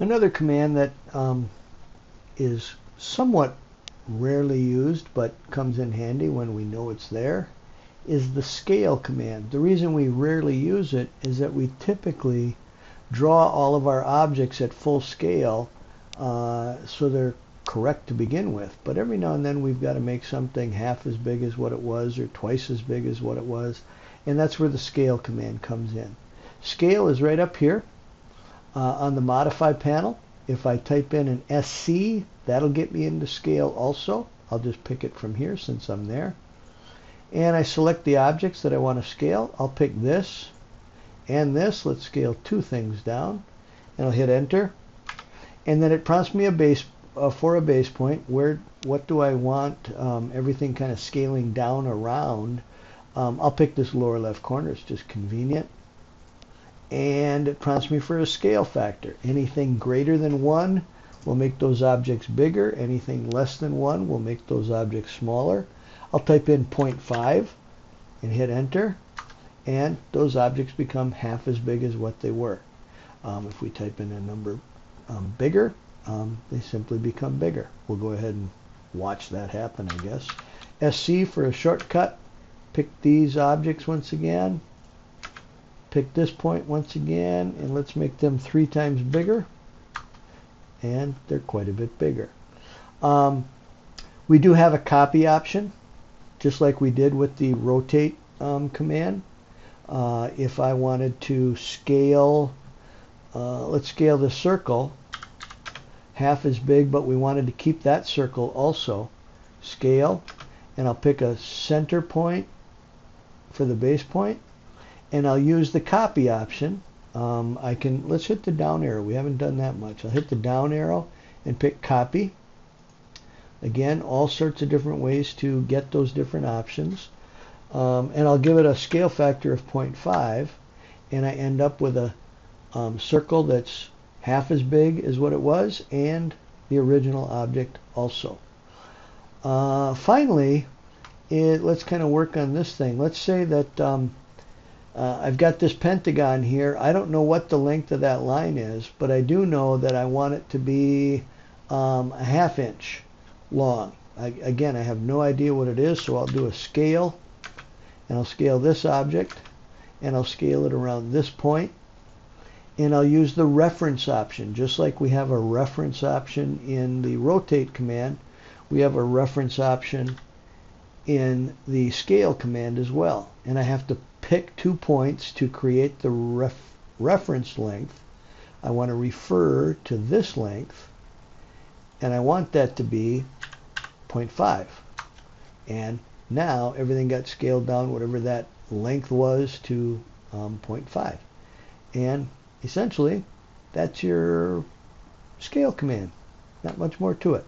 Another command that is somewhat rarely used but comes in handy when we know it's there is the scale command. The reason we rarely use it is that we typically draw all of our objects at full scale so they're correct to begin with. But every now and then we've got to make something half as big as what it was or twice as big as what it was. And that's where the scale command comes in. Scale is right up here on the modify panel. If I type in an SC, that'll get me into scale also. I'll just pick it from here since I'm there. And I select the objects that I want to scale. I'll pick this and this. Let's scale two things down. And I'll hit enter. And then it prompts me for a base point. What do I want everything kind of scaling down around? I'll pick this lower left corner. It's just convenient. And it prompts me for a scale factor. Anything greater than 1 will make those objects bigger. Anything less than 1 will make those objects smaller. I'll type in 0.5 and hit enter, and those objects become half as big as what they were. If we type in a number bigger, they simply become bigger. We'll go ahead and watch that happen, I guess. SC for a shortcut. Pick these objects once again. Pick this point once again, and let's make them 3 times bigger. And they're quite a bit bigger. We do have a copy option, just like we did with the rotate command. If I wanted to scale, let's scale this circle half as big, but we wanted to keep that circle also. Scale, and I'll pick a center point for the base point, and I'll use the copy option. Let's hit the down arrow. We haven't done that much. I'll hit the down arrow and pick copy. Again, all sorts of different ways to get those different options. And I'll give it a scale factor of 0.5, and I end up with a circle that's half as big as what it was, and the original object also. Finally, let's kind of work on this thing. Let's say that I've got this pentagon here. I don't know what the length of that line is, but I do know that I want it to be a ½ inch long. Again, I have no idea what it is, so I'll do a scale, and I'll scale this object, and I'll scale it around this point, and I'll use the reference option. Just like we have a reference option in the rotate command, we have a reference option in the scale command as well. And I have to pick 2 points to create the reference length. I want to refer to this length, and I want that to be 0.5. And now everything got scaled down, whatever that length was, to 0.5. And essentially, that's your scale command. Not much more to it.